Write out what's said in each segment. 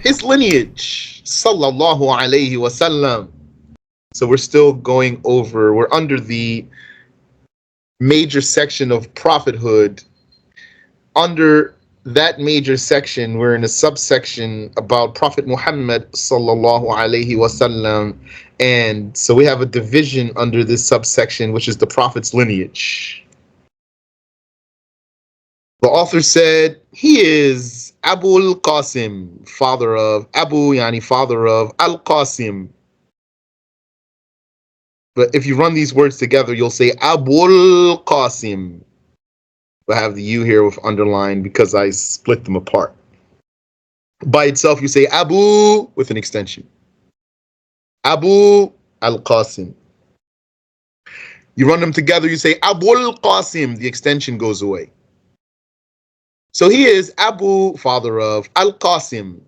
His lineage, sallallahu alayhi wasallam. So we're still going over, we're under the major section of prophethood. Under that major section, we're in a subsection about Prophet Muhammad sallallahu alayhi wasallam. And so we have a division under this subsection, which is the Prophet's lineage. The author said, he is Abu al-Qasim, father of Al-Qasim. But if you run these words together, you'll say Abul Qasim. I have the U here with underline because I split them apart. By itself, you say Abu with an extension. Abu al-Qasim. You run them together, you say Abul Qasim. The extension goes away. So he is Abu, father of Al-Qasim,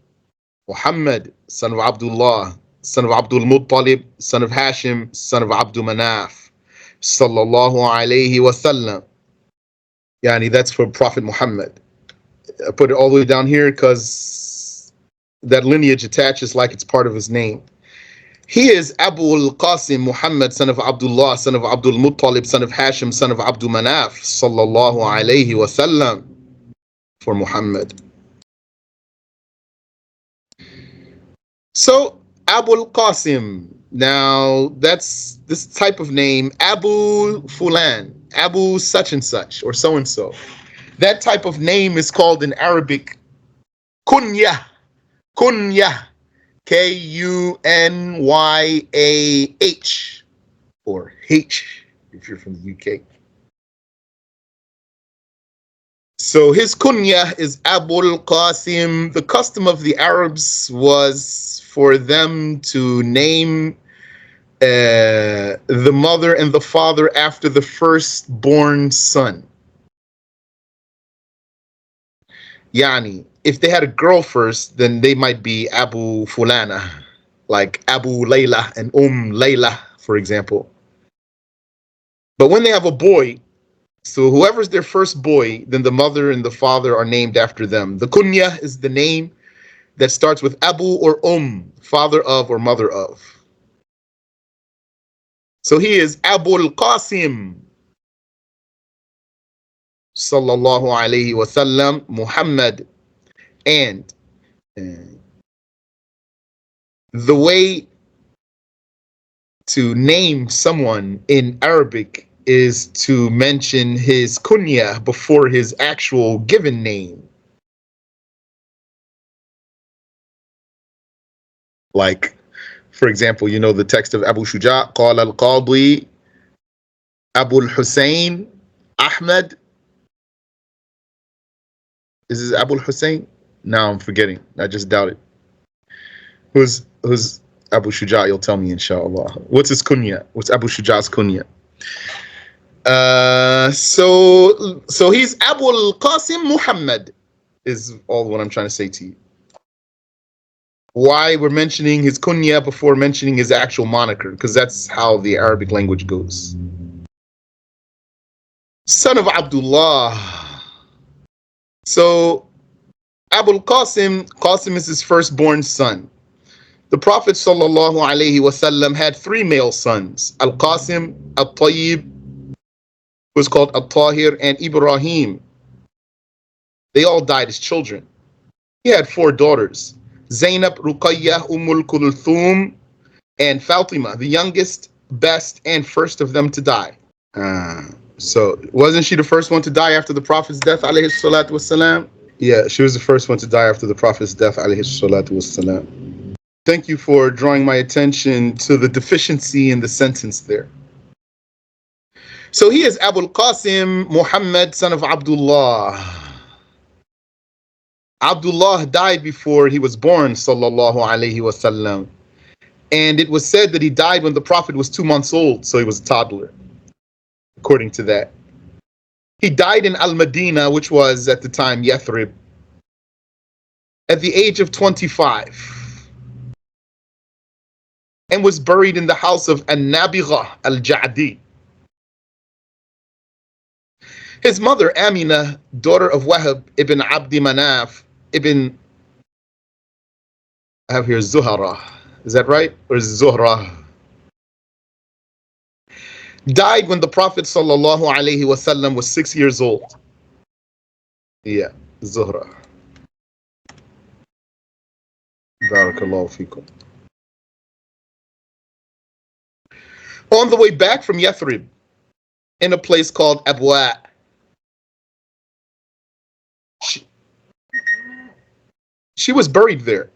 Muhammad, son of Abdullah, son of Abdul Muttalib, son of Hashim, son of Abdul Manaf, sallallahu alayhi wasallam. Yani that's for Prophet Muhammad. I put it all the way down here because that lineage attaches like it's part of his name. He is Abu al-Qasim Muhammad, son of Abdullah, son of Abdul Muttalib, son of Hashim, son of Abdul Manaf, sallallahu alayhi wasallam, for Muhammad. So Abu al-Qasim, now that's this type of name, Abu Fulan, Abu such and such, or so and so. That type of name is called in Arabic kunya, kunya, Kunyah, or H if you're from the UK. So his kunya is Abu al-Qasim. The custom of the Arabs was for them to name the mother and the father after the firstborn son. Yani, if they had a girl first, then they might be Abu Fulana, like Abu Layla and Layla, for example. But when they have a boy, so whoever's their first boy, then the mother and the father are named after them. The kunya is the name that starts with Abu or father of or mother of. So he is Abu al-Qasim, sallallahu alayhi wasallam, Muhammad. And the way to name someone in Arabic is to mention his kunya before his actual given name. Like, for example, you know the text of Abu Shuja, قال القاضي Abu al-Hussein Ahmad. Is this Abu al-Hussein? Now I'm forgetting. I just doubt it. Who's Abu Shuja? You'll tell me, inshallah. What's his kunya? What's Abu Shuja's kunya? So he's Abu al-Qasim Muhammad, is all what I'm trying to say to you. Why we're mentioning his kunya before mentioning his actual moniker, because that's how the Arabic language goes. Son of Abdullah. So Abu al-Qasim, Qasim is his firstborn son. The Prophet sallallahu alaihi wasallam had three male sons, Al-Qasim, Al-Tayyib, was called Al-Tahir, and Ibrahim. They all died as children. He had four daughters, Zainab, Ruqayyah, Kulthum, and Fatima, the youngest, best, and first of them to die. So wasn't she the first one to die after the Prophet's death, alayhi salatu wassalam? Yeah, she was the first one to die after the Prophet's death, alayhi salatu wassalam. Thank you for drawing my attention to the deficiency in the sentence there. So he is Abu al-Qasim Muhammad, son of Abdullah. Abdullah died before he was born, sallallahu alayhi wasallam. And it was said that he died when the Prophet was 2 months old, so he was a toddler, according to that. He died in Al-Madinah, which was at the time Yathrib, at the age of 25, and was buried in the house of An-Nabigha al-Ja'di. His mother, Amina, daughter of Wahab ibn Abdi Manaf, ibn, I have here Zuhara. Is that right? Or is it Zuhra? Died when the Prophet sallallahu alaihi wasallam was 6 years old. Yeah, Zuhra. Barakallahu fikum. On the way back from Yathrib, in a place called Abwa, she was buried there.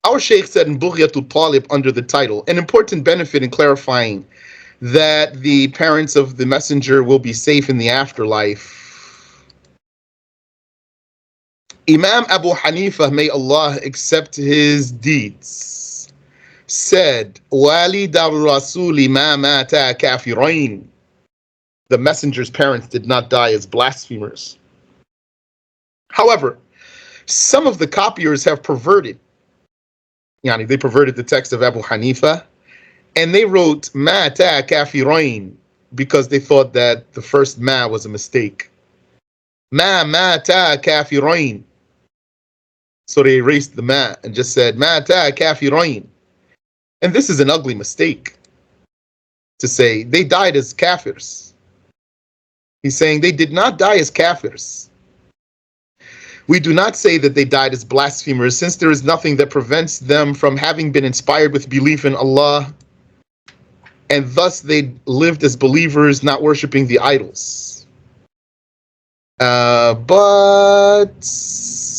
Our Shaykh said in Bughyatul Talib under the title, an important benefit in clarifying that the parents of the messenger will be safe in the afterlife. Imam Abu Hanifa, may Allah accept his deeds, said, Walid al-Rasuli ma mata kafirain. The messenger's parents did not die as blasphemers. However, some of the copiers have perverted, they perverted the text of Abu Hanifa, and they wrote mata kafirain because they thought that the first ma was a mistake. Ma mata kafirain. So they erased the ma and just said mata kafirain. And this is an ugly mistake to say they died as kafirs. He's saying they did not die as kafirs. We do not say that they died as blasphemers, since there is nothing that prevents them from having been inspired with belief in Allah, and thus they lived as believers, not worshiping the idols. But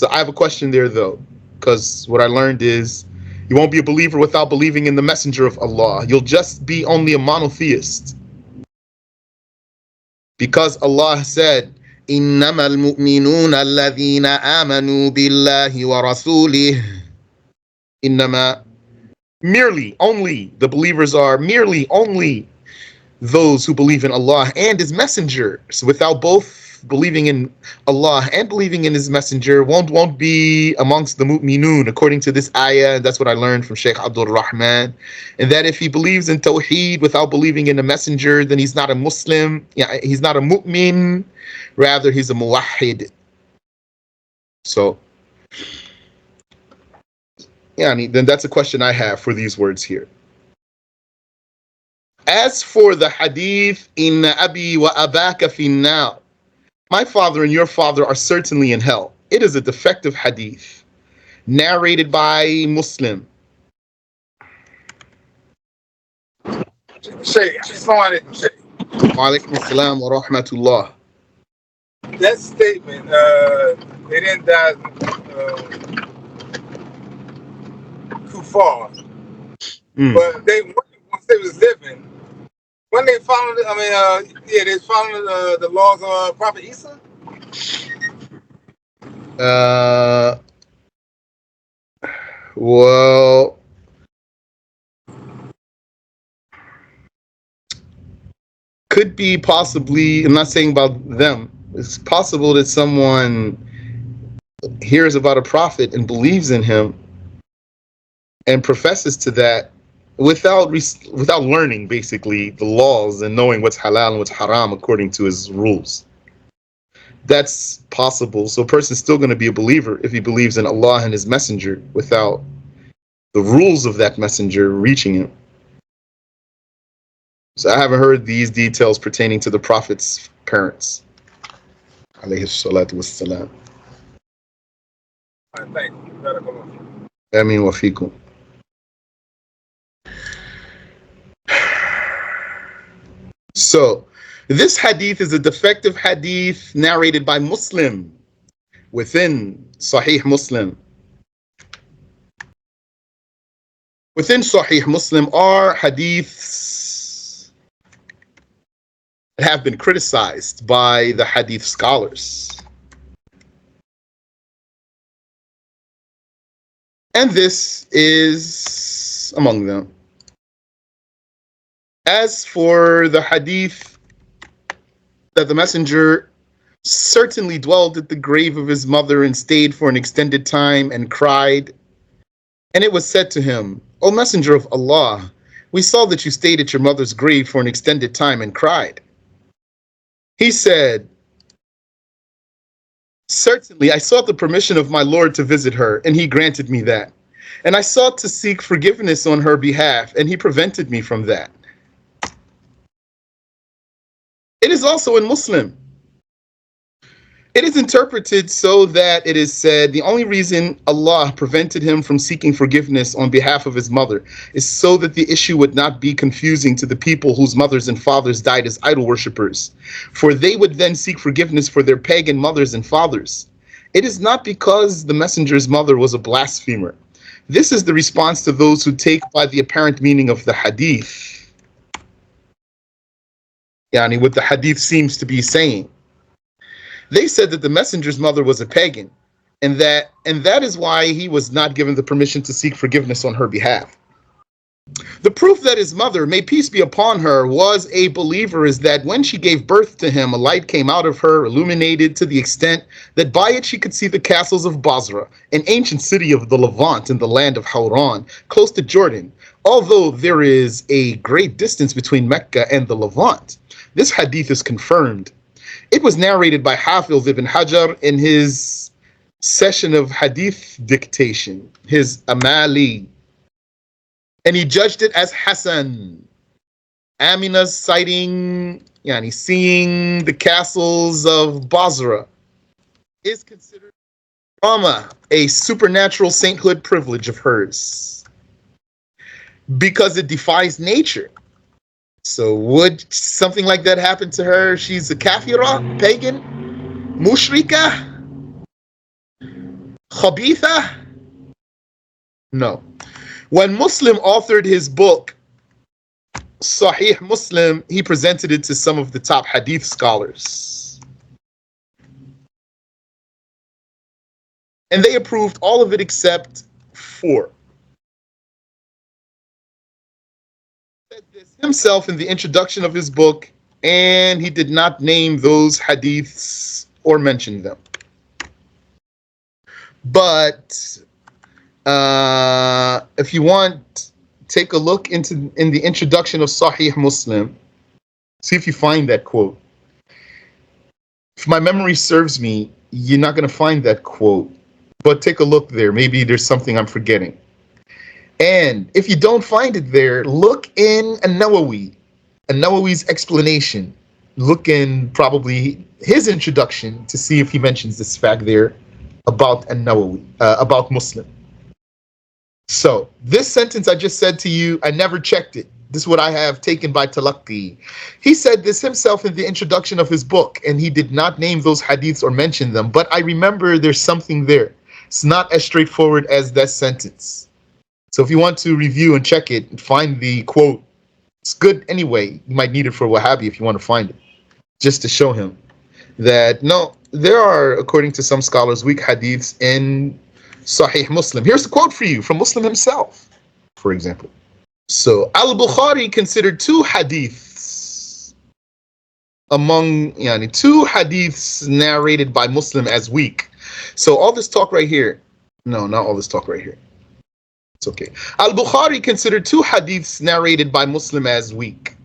I have a question there, though, because what I learned is you won't be a believer without believing in the messenger of Allah. You'll just be only a monotheist. Because Allah said, إِنَّمَا الْمُؤْمِنُونَ الَّذِينَ آمَنُوا بِاللَّهِ وَرَسُولِهِ. إِنَّمَا, merely, only, the believers are merely, only those who believe in Allah and His messenger. So without both believing in Allah and believing in His messenger, won't be amongst the mu'minun, according to this ayah. That's what I learned from Shaykh Abdul Rahman. And that if he believes in Tawheed without believing in the messenger, then he's not a Muslim. He's not a mu'min. Rather, he's a muwahhid. So, then that's a question I have for these words here. As for the hadith, inna abi wa abaka finnar, my father and your father are certainly in hell. It is a defective hadith, narrated by Muslim. Shaykh, Walaikum assalam wa rahmatullah. That statement, they didn't die kufar, but once they was living, when they followed, they followed the laws of Prophet Isa. Well, could be possibly, I'm not saying about them. It's possible that someone hears about a prophet and believes in him and professes to that without learning, basically, the laws and knowing what's halal and what's haram according to his rules. That's possible. So a person's still going to be a believer if he believes in Allah and His messenger without the rules of that messenger reaching him. So I haven't heard these details pertaining to the Prophet's parents. Alayhi salatu wassalam. Thank you. Ameen wa fikum. So, this hadith is a defective hadith narrated by Muslim within Sahih Muslim. Within Sahih Muslim are hadiths that have been criticized by the hadith scholars. And this is among them. As for the hadith that the messenger certainly dwelled at the grave of his mother and stayed for an extended time and cried, and it was said to him, O messenger of Allah, we saw that you stayed at your mother's grave for an extended time and cried. He said, Certainly, I sought the permission of my Lord to visit her, and he granted me that. And I sought to seek forgiveness on her behalf, and he prevented me from that. It is also in Muslim. It is interpreted so that it is said the only reason Allah prevented him from seeking forgiveness on behalf of his mother is so that the issue would not be confusing to the people whose mothers and fathers died as idol worshippers, for they would then seek forgiveness for their pagan mothers and fathers. It is not because the messenger's mother was a blasphemer. This is the response to those who take by the apparent meaning of the hadith. Yani, what the hadith seems to be saying. They said that the messenger's mother was a pagan, and that is why he was not given the permission to seek forgiveness on her behalf. The proof that his mother, may peace be upon her, was a believer is that when she gave birth to him, a light came out of her, illuminated to the extent that by it she could see the castles of Basra, an ancient city of the Levant in the land of Hawran, close to Jordan, although there is a great distance between Mecca and the Levant. This hadith is confirmed. It was narrated by Hafiz ibn Hajar in his session of hadith dictation, his Amali, and he judged it as Hasan. Amina's sighting, yani seeing the castles of Basra, is considered Rama a supernatural sainthood privilege of hers because it defies nature. So would something like that happen to her? She's a kafira, pagan, mushrika, khabitha? No. When Muslim authored his book, Sahih Muslim, he presented it to some of the top hadith scholars. And they approved all of it except 4. Himself in the introduction of his book, and he did not name those hadiths or mention them. But if you want, take a look in the introduction of Sahih Muslim, see if you find that quote. If my memory serves me, you're not going to find that quote, but take a look there. Maybe there's something I'm forgetting. And if you don't find it there, look in An-Nawawi's explanation. Look in probably his introduction to see if he mentions this fact there about An-Nawawi, about Muslim. So this sentence I just said to you, I never checked it. This is what I have taken by Talaqqi. He said this himself in the introduction of his book, and he did not name those hadiths or mention them, but I remember there's something there. It's not as straightforward as that sentence. So if you want to review and check it and find the quote, it's good anyway. You might need it for Wahhabi if you want to find it, just to show him that no, there are, according to some scholars, weak hadiths in Sahih Muslim. Here's the quote for you from Muslim himself, for example. So Al-Bukhari considered 2 hadiths among, yani 2 hadiths narrated by Muslim as weak. So all this talk right here, no, not all this talk right here. It's okay. Al-Bukhari considered 2 hadiths narrated by Muslim as weak.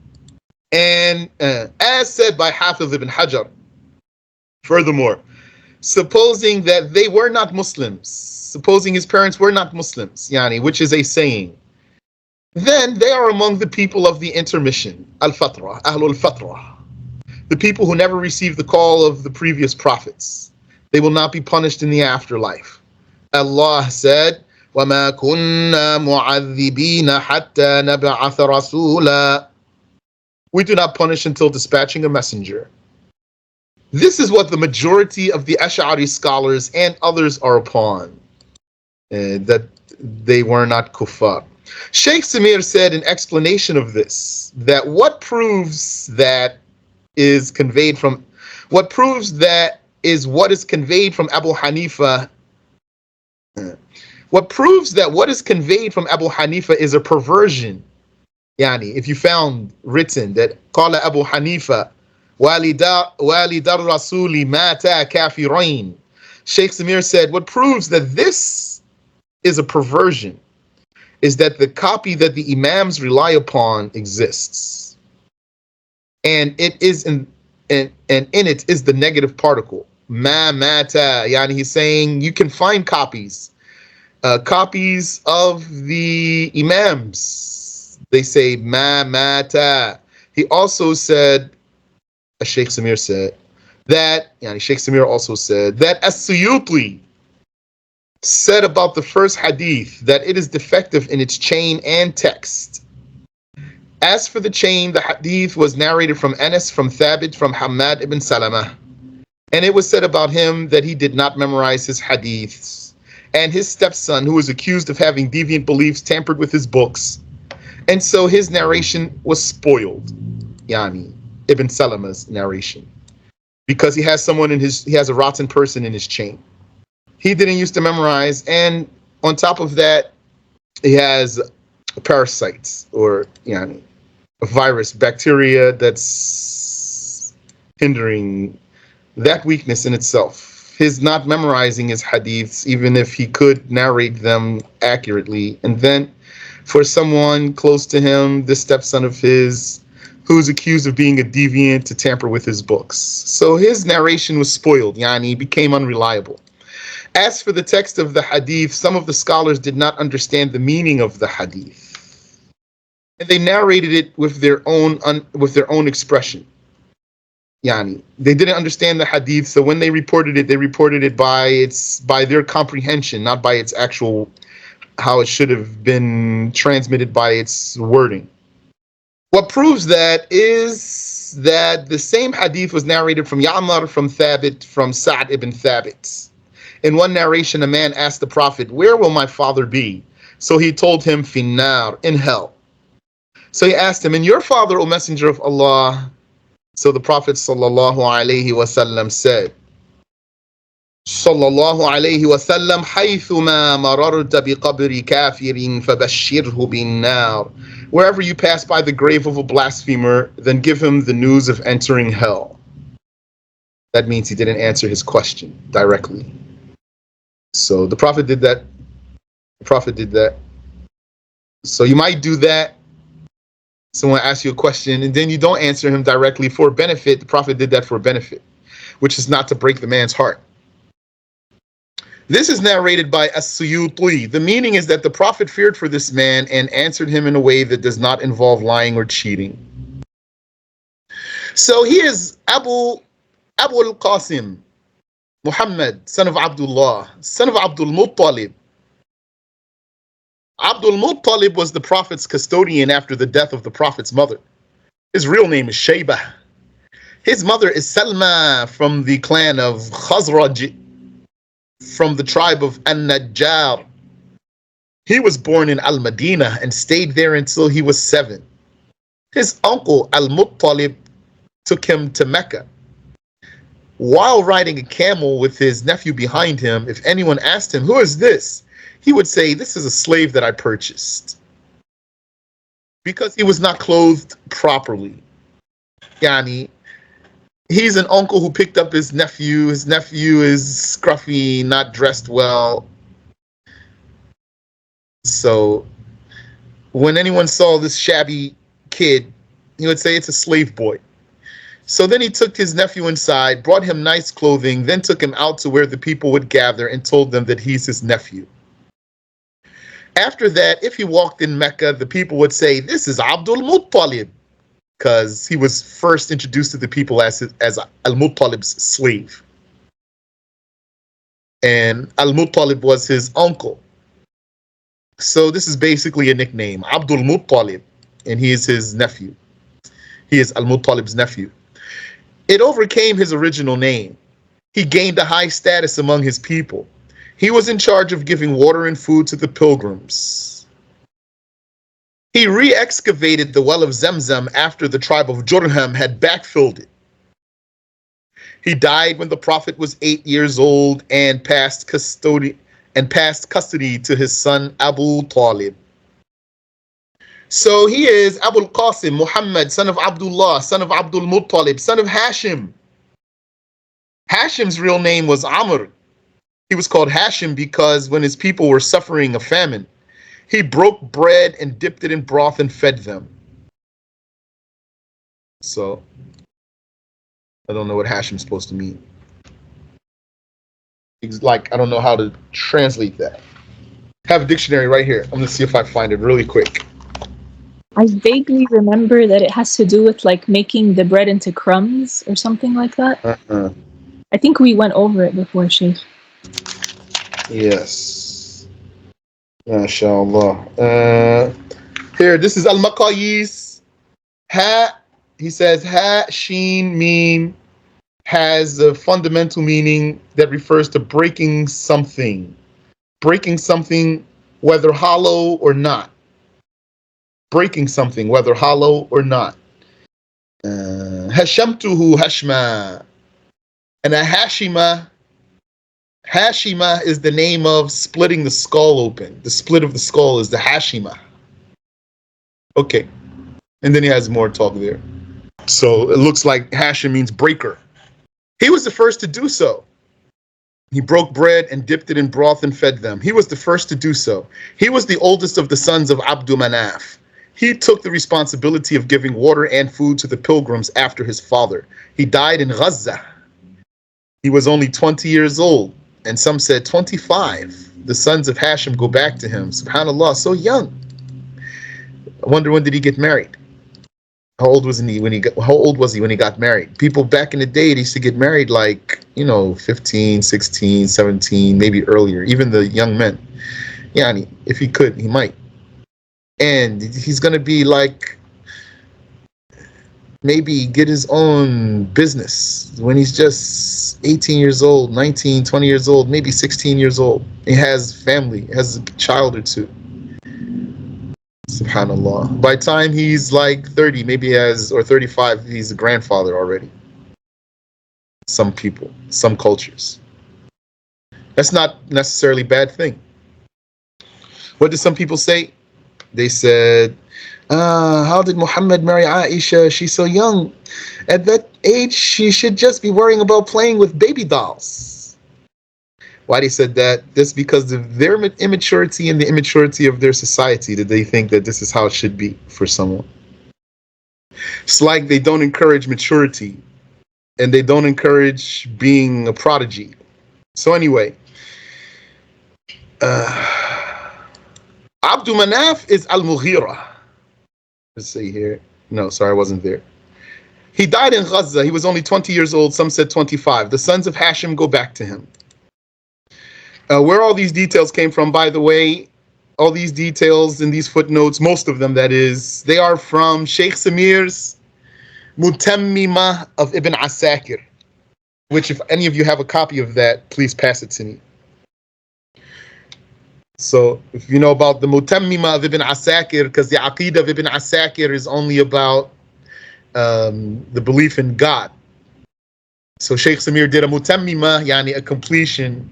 And as said by Hafiz ibn Hajar, furthermore, supposing that they were not Muslims, supposing his parents were not Muslims, yani, which is a saying, then they are among the people of the intermission, al-fatra, ahlul fatra, the people who never received the call of the previous prophets. They will not be punished in the afterlife. Allah said, وَمَا كُنَّا مُعَذِّبِينَ حَتَّى نَبْعَثَ رَسُولًا. We do not punish until dispatching a messenger. This is what the majority of the Ash'ari scholars and others are upon, that they were not kuffar. Sheikh Samir said in explanation of this, that what proves that is conveyed from, what proves that is what is conveyed from Abu Hanifa, what proves that what is conveyed from Abu Hanifa is a perversion. Yani, if you found written that Qala Abu Hanifa, Walidar Rasuli Mata Kafirain, Sheikh Samir said, what proves that this is a perversion is that the copy that the Imams rely upon exists. And it is in it is the negative particle. Ma mata. Yani he's saying you can find copies. Copies of the Imams. They say ma mata. He also said, Sheikh Samir said, that, yani Sheikh Samir also said that As-Suyuti said about the first hadith that it is defective in its chain and text. As for the chain, the hadith was narrated from Anas, from Thabit, from Hamad ibn Salama. And it was said about him that he did not memorize his hadiths. And his stepson, who was accused of having deviant beliefs, tampered with his books. And so his narration was spoiled. Yani, Ibn Salama's narration. Because he has a rotten person in his chain. He didn't used to memorize, and on top of that, he has parasites, or yani, a virus, bacteria that's hindering that weakness in itself. His not memorizing his hadiths, even if he could narrate them accurately. And then for someone close to him, the stepson of his, who's accused of being a deviant, to tamper with his books. So his narration was spoiled, yani became unreliable. As for the text of the hadith, some of the scholars did not understand the meaning of the hadith, and they narrated it with their own expression. Yani, they didn't understand the hadith, so when they reported it by their comprehension, not by its actual how it should have been transmitted by its wording. What proves that is that the same hadith was narrated from Ya'mar, from Thabit, from Sa'd ibn Thabit. In one narration, a man asked the Prophet, "Where will my father be?" So he told him, "Finnar," in hell. So he asked him, "And your father, O Messenger of Allah?" So the Prophet sallallahu alaihi wasallam said, sallallahu alaihi wasallam, "Haythuma mararta biqabri kafirin fabashshirhu bin-nar." Wherever you pass by the grave of a blasphemer, then give him the news of entering hell. That means he didn't answer his question directly. So the Prophet did that. The Prophet did that. So you might do that. Someone asks you a question and then you don't answer him directly for benefit. The Prophet did that for benefit, which is not to break the man's heart. This is narrated by As-Suyuti. The meaning is that the Prophet feared for this man and answered him in a way that does not involve lying or cheating. So he is Abu al-Qasim, Muhammad, son of Abdullah, son of Abdul Muttalib. Abdul Muttalib was the Prophet's custodian after the death of the Prophet's mother. His real name is Shaybah. His mother is Salma from the clan of Khazraj, from the tribe of An-Najjar. He was born in Al-Madinah and stayed there until he was 7. His uncle Al-Muttalib took him to Mecca. While riding a camel with his nephew behind him, if anyone asked him, "Who is this?" he would say, "This is a slave that I purchased." Because he was not clothed properly. Yani, he's an uncle who picked up his nephew. His nephew is scruffy, not dressed well. So when anyone saw this shabby kid, he would say it's a slave boy. So then he took his nephew inside, brought him nice clothing, then took him out to where the people would gather and told them that he's his nephew. After that, if he walked in Mecca, the people would say, "This is Abdul Muttalib," because he was first introduced to the people as Al-Muttalib's slave. And Al-Muttalib was his uncle. So this is basically a nickname, Abdul Muttalib, and he is his nephew. He is Al-Muttalib's nephew. It overcame his original name. He gained a high status among his people. He was in charge of giving water and food to the pilgrims. He re-excavated the well of Zemzem after the tribe of Jurham had backfilled it. He died when the Prophet was 8 years old and passed custody to his son Abu Talib. So he is Abu al-Qasim, Muhammad, son of Abdullah, son of Abdul Muttalib, son of Hashim. Hashim's real name was Amr. He was called Hashim because when his people were suffering a famine, he broke bread and dipped it in broth and fed them. So I don't know what Hashim's supposed to mean. like, I don't know how to translate that. Have a dictionary right here. I'm gonna see if I find it really quick. I vaguely remember that it has to do with like making the bread into crumbs or something like that. I think we went over it before, Sheikh. Yes. MashaAllah. Here, this is al-Maqayis. Ha, he says, ha, sheen, meme, has a fundamental meaning that refers to breaking something. Breaking something, whether hollow or not. Breaking something, whether hollow or not. Hashamtuhu hashma. And a hashima is the name of splitting the skull open. The split of the skull is the hashima. Okay. And then he has more talk there. So it looks like Hashim means breaker. He was the first to do so. He broke bread and dipped it in broth and fed them. He was the first to do so. He was the oldest of the sons of Abdu Manaf. He took the responsibility of giving water and food to the pilgrims after his father. He died in Gaza. He was only 20 years old, and some said 25. The sons of Hashim go back to him. SubhanAllah, so young. I wonder, when did he get married? How old was he when he got married? People back in the day, they used to get married like, 15, 16, 17, maybe earlier. Even the young men. Yani, if he could, he might. And he's going to be like, maybe get his own business when he's just 18 years old, 19, 20 years old, maybe 16 years old. He has family, has a child or two. SubhanAllah. By the time he's like 30, maybe or 35, he's a grandfather already. Some people, some cultures. That's not necessarily a bad thing. What did some people say? They said, how did Muhammad marry Aisha? She's so young. At that age, she should just be worrying about playing with baby dolls. Why they said that? That's because of their immaturity and the immaturity of their society, that they think that this is how it should be for someone. It's like they don't encourage maturity and they don't encourage being a prodigy. So anyway, Abdu Manaf is Al-Mughira. Let's see here. No, sorry, I wasn't there. He died in Gaza. He was only 20 years old. Some said 25. The sons of Hashim go back to him. Where all these details came from, by the way, all these details in these footnotes, most of them, that is, they are from Sheikh Samir's Mutammima of Ibn Asakir, which, if any of you have a copy of that, please pass it to me. So if you know about the Mutammima of Ibn Asakir, because the Aqeedah of Ibn Asakir is only about the belief in God. So Sheikh Samir did a Mutammima, yani a completion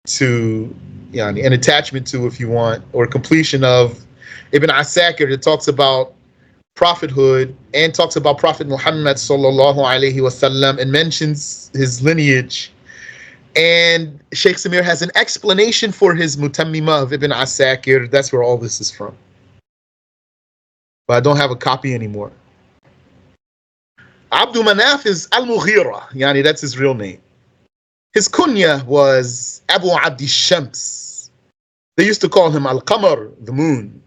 to, an attachment to, if you want, or completion of Ibn Asakir that talks about prophethood and talks about Prophet Muhammad sallallahu alaihi wasallam and mentions his lineage. And Sheikh Samir has an explanation for his Mutammima of Ibn Asakir. That's where all this is from. But I don't have a copy anymore. Abdu Manaf is Al-Mughira, yani that's his real name. His kunya was Abu Abdi Shams. They used to call him Al-Qamar, the moon,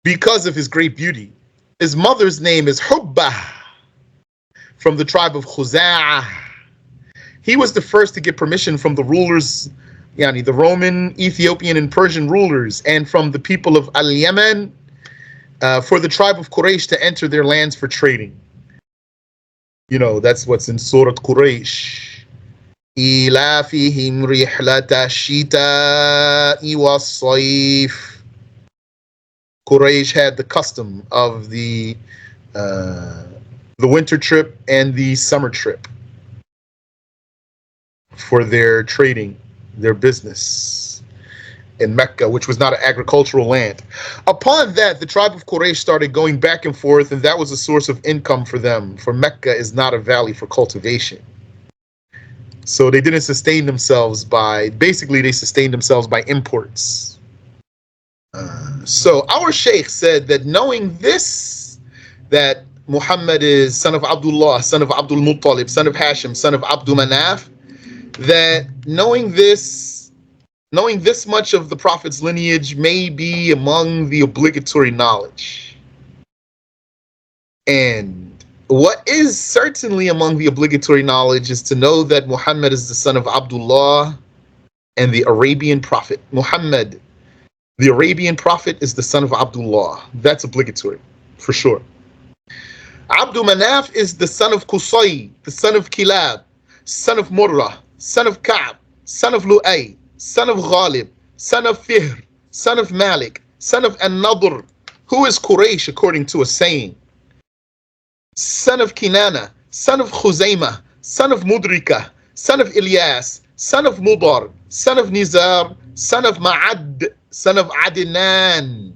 because of his great beauty. His mother's name is Hubbah, from the tribe of Khuza'ah. He was the first to get permission from the rulers, yani the Roman, Ethiopian, and Persian rulers, and from the people of Al-Yemen, for the tribe of Quraysh to enter their lands for trading. That's what's in Surah Quraysh. إِلَافِهِمْ رِحْلَةَ الشِّتَاءِ وَالصَّيْفِ. Quraysh had the custom of the winter trip and the summer trip for their trading, their business in Mecca, which was not an agricultural land. Upon that, the tribe of Quraysh started going back and forth, and that was a source of income for them, for Mecca is not a valley for cultivation. So they didn't sustain themselves they sustained themselves by imports. So our Sheikh said that knowing this, that Muhammad is son of Abdullah, son of Abdul Muttalib, son of Hashim, son of Abdul Manaf, that knowing this much of the Prophet's lineage may be among the obligatory knowledge. And what is certainly among the obligatory knowledge is to know that Muhammad is the son of Abdullah and the Arabian prophet. Muhammad, the Arabian prophet, is the son of Abdullah. That's obligatory, for sure. Abdul Manaf is the son of Qusay, the son of Kilab, son of Murrah, son of Ka'b, son of Lu'ay, son of Ghalib, son of Fihr, son of Malik, son of An-Nadr, who is Quraysh according to a saying, son of Kinana, son of Khuzaymah, son of Mudrika, son of Ilyas, son of Mudar, son of Nizar, son of Ma'ad, son of Adnan.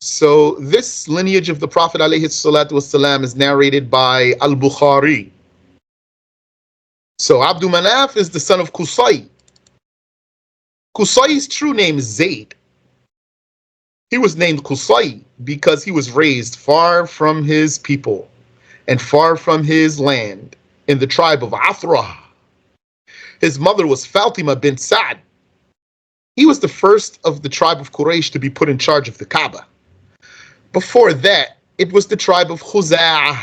So this lineage of the Prophet ﷺ is narrated by Al-Bukhari. So Abdul Manaf is the son of Qusay. Qusay's true name is Zayd. He was named Qusay because he was raised far from his people and far from his land in the tribe of Afra. His mother was Fatima bint Sa'd. He was the first of the tribe of Quraysh to be put in charge of the Kaaba. Before that, it was the tribe of Khuza'ah.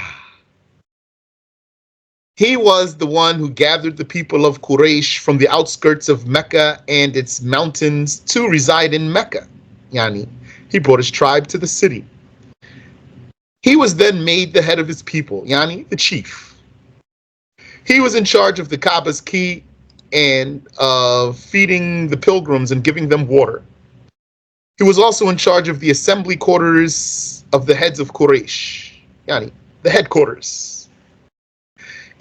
He was the one who gathered the people of Quraysh from the outskirts of Mecca and its mountains to reside in Mecca. Yani, he brought his tribe to the city. He was then made the head of his people, yani, the chief. He was in charge of the Kaaba's key and of feeding the pilgrims and giving them water. He was also in charge of the assembly quarters of the heads of Quraysh, yani, the headquarters.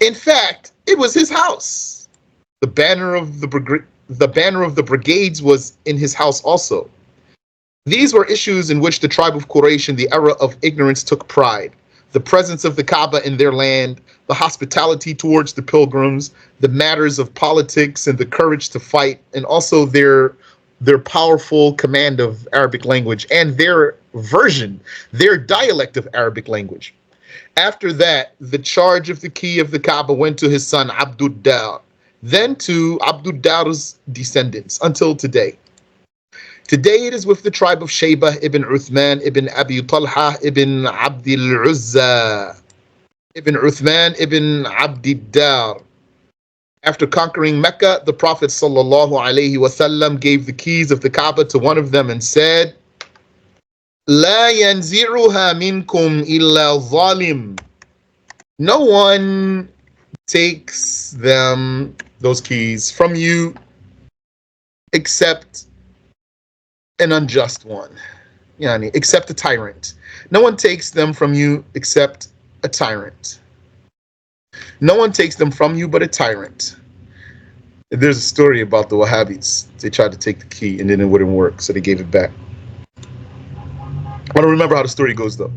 In fact, it was his house. The banner of the brigades was in his house also. These were issues in which the tribe of Quraysh in the era of ignorance took pride. The presence of the Kaaba in their land, the hospitality towards the pilgrims, the matters of politics and the courage to fight, and also their powerful command of Arabic language and their dialect of Arabic language. After that, the charge of the key of the Kaaba went to his son Abdul Dar, then to Abdul Dar's descendants until today. Today it is with the tribe of Shaybah ibn Uthman ibn Abi Talha ibn Abdul Uzza ibn Uthman ibn Abdul Dar. After conquering Mecca, the Prophet ﷺ gave the keys of the Kaaba to one of them and said, لا ينزعها منكم إلا ظالم. No one takes those keys from you, except an unjust one. Yani, except a tyrant. No one takes them from you except a tyrant. No one takes them from you but a tyrant. There's a story about the Wahhabis. They tried to take the key and then it wouldn't work, so they gave it back. I don't remember how the story goes though.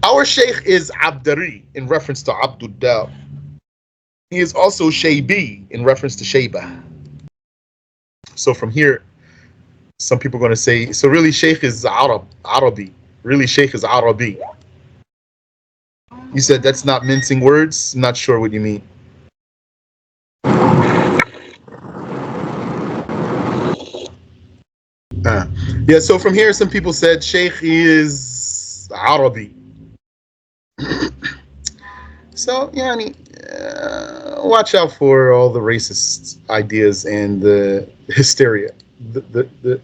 Our Sheikh is Abdari in reference to Abdul Dar. He is also Shaybi in reference to Shaybah. So from here, some people are going to say, so really Sheikh is Arabi. Really Sheikh is Arabi. You said that's not mincing words? I'm not sure what you mean. Yeah, so from here, some people said Sheikh is Arabi. So, yani, watch out for all the racist ideas and the hysteria, the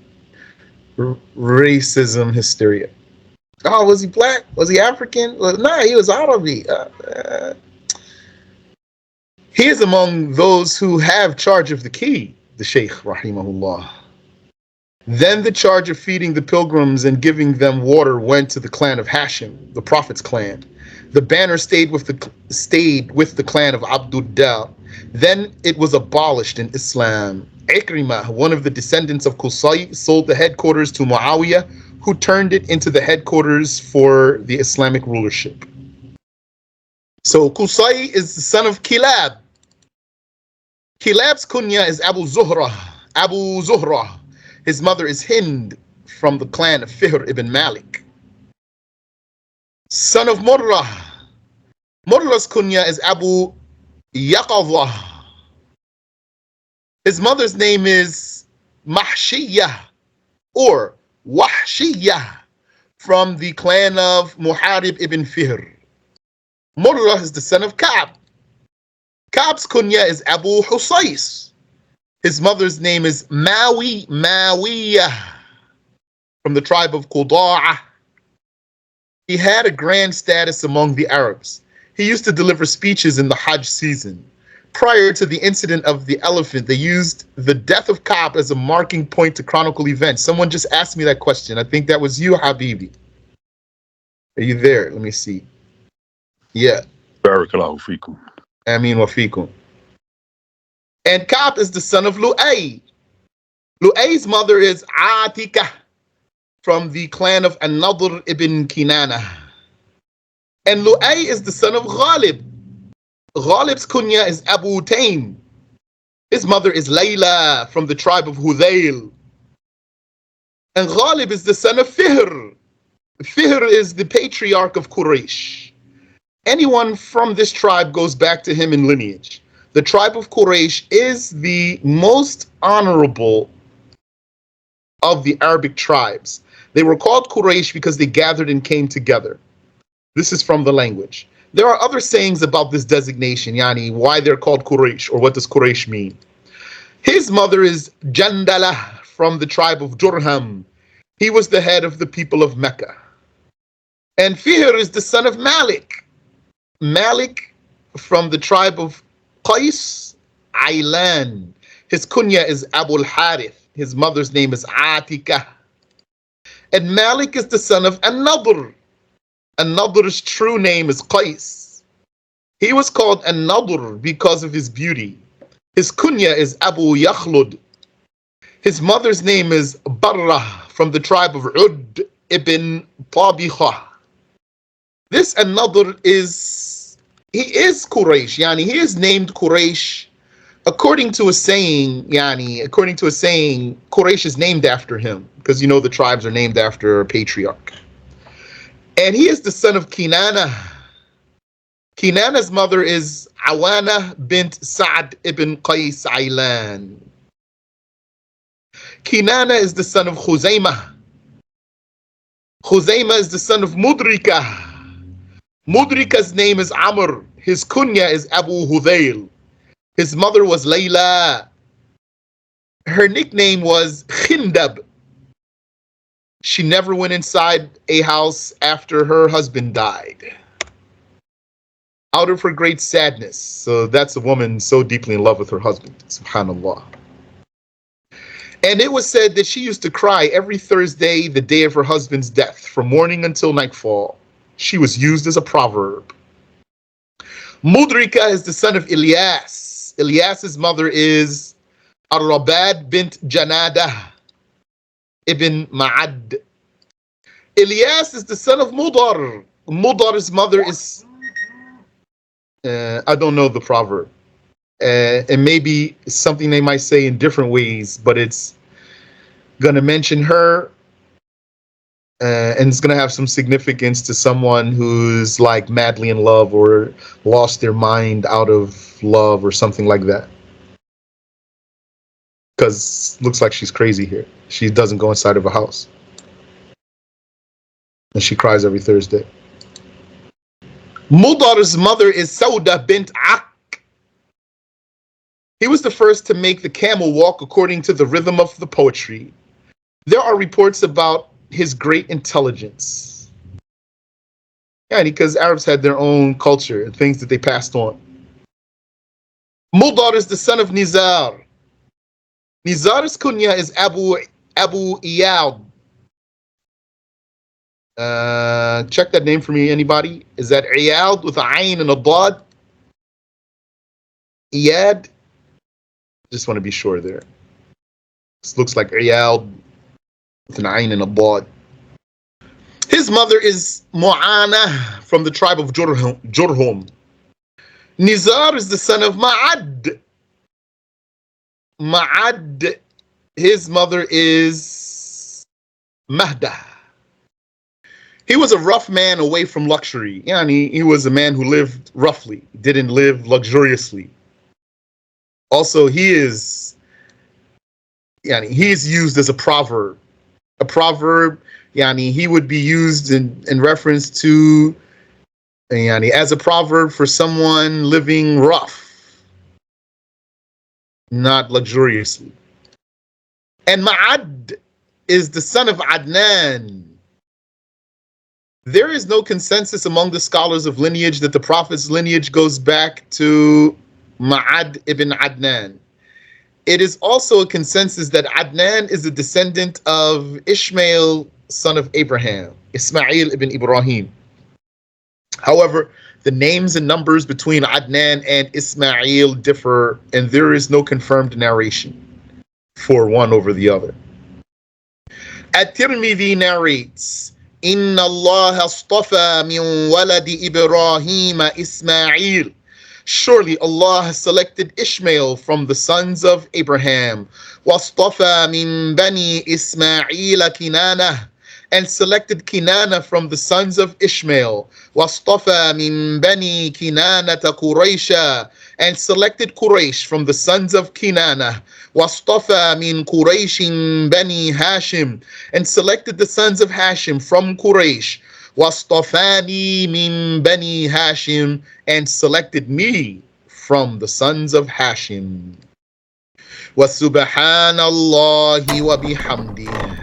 racism hysteria. Oh, was he black? Was he African? Well, no, he was Arabi. He is among those who have charge of the key, the Sheikh, rahimahullah. Then the charge of feeding the pilgrims and giving them water went to the clan of Hashim, the Prophet's clan. The banner stayed with the clan of Abdul Dar. Then it was abolished in Islam. Ikrimah, one of the descendants of Qusay, sold the headquarters to Muawiyah, who turned it into the headquarters for the Islamic rulership. So Qusay is the son of Kilab. Kilab's kunya is Abu Zuhrah. His mother is Hind from the clan of Fihr ibn Malik. Son of Murrah. Murrah's kunya is Abu Yaqadha. His mother's name is Mahshiyah or Wahshiyah from the clan of Muharib ibn Fihr. Murrah is the son of Ka'b. Ka'b's kunya is Abu Husais. His mother's name is Mawiyah from the tribe of Quda'ah. He had a grand status among the Arabs. He used to deliver speeches in the Hajj season. Prior to the incident of the elephant, they used the death of Ka'b as a marking point to chronicle events. Someone just asked me that question. I think that was you, Habibi. Are you there? Let me see. Yeah. Barakallahu feekum. Ameen wa feekum. And Ka'b is the son of Lu'ay. Lu'ay's mother is Atika from the clan of An-Nadr ibn Kinana. And Lu'ay is the son of Ghalib. Ghalib's kunya is Abu Taym. His mother is Layla from the tribe of Hudayl. And Ghalib is the son of Fihr. Fihr is the patriarch of Quraysh. Anyone from this tribe goes back to him in lineage. The tribe of Quraysh is the most honorable of the Arabic tribes. They were called Quraysh because they gathered and came together. This is from the language. There are other sayings about this designation, yani why they're called Quraysh, or what does Quraysh mean. His mother is Jandala from the tribe of Jurham. He was the head of the people of Mecca. And Fihr is the son of Malik. Malik from the tribe of Qais Aylan. His kunya is Abu al-Harith. His mother's name is Atika. And Malik is the son of An-Nadr. An-Nadr's true name is Qais. He was called An-Nadr because of his beauty. His kunya is Abu Yakhlud. His mother's name is Barra from the tribe of Ud ibn Tabikha. This An-Nadr is Quraysh, yani he is named Quraysh according to a saying, Quraysh is named after him, because you know the tribes are named after a patriarch. And he is the son of Kinana. Kinana's mother is Awana bint Sa'd ibn Qais Aylan. Kinana is the son of Khuzaymah. Khuzaymah is the son of Mudrika. Mudrika's name is Amr. His kunya is Abu Hudayl. His mother was Layla. Her nickname was Khindab. She never went inside a house after her husband died, out of her great sadness. So that's a woman so deeply in love with her husband, subhanallah. And it was said that she used to cry every Thursday, the day of her husband's death, from morning until nightfall. She was used as a proverb. Mudrika is the son of Ilyas. Ilyas's mother is Ar-Rabad bint Janada ibn Ma'ad. Ilyas is the son of Mudar. Mudar's mother is, I don't know the proverb. And maybe something they might say in different ways, but it's going to mention her, and it's going to have some significance to someone who's like madly in love or lost their mind out of love or something like that. Because looks like she's crazy here. She doesn't go inside of a house. And she cries every Thursday. Mudar's mother is Sauda bint Ak. He was the first to make the camel walk according to the rhythm of the poetry. There are reports about his great intelligence. Yeah, because Arabs had their own culture and things that they passed on. Mudar is the son of Nizar. Nizar's kunya is Abu Iyad. Check that name for me, anybody. Is that Iyad with a Ayn and a Dad? Iyad? Just want to be sure there. This looks like Iyad with an Ayn and a Dad. His mother is Mu'ana from the tribe of Jurhum. Nizar is the son of Ma'ad. Ma'ad, his mother is Mahda. He was a rough man away from luxury. He was a man who lived roughly, didn't live luxuriously. Also, he is yani, he is used as a proverb. A proverb, yani, he would be used in reference to, yani, as a proverb for someone living rough, not luxuriously. And Ma'ad is the son of Adnan. There is no consensus among the scholars of lineage that the Prophet's lineage goes back to Ma'ad ibn Adnan. It is also a consensus that Adnan is a descendant of Ishmael, son of Abraham, Ismail ibn Ibrahim. However, the names and numbers between Adnan and Ismail differ, and there is no confirmed narration for one over the other. At-Tirmidhi narrates, Inna Allah astafa min waladi Ibrahim Ismail. Surely Allah has selected Ishmael from the sons of Abraham. Wastafa min bani Ismail Kinana. And selected Kinana from the sons of Ishmael. Wastafa min bani Kinanata Quraysha. And selected Quraysh from the sons of Kinana. Wastafa min Qurayshin bani Hashim. And selected the sons of Hashim from Quraysh. Wastafani min bani Hashim, and selected me from the sons of Hashim. Wa subhanallahi wa bihamdih.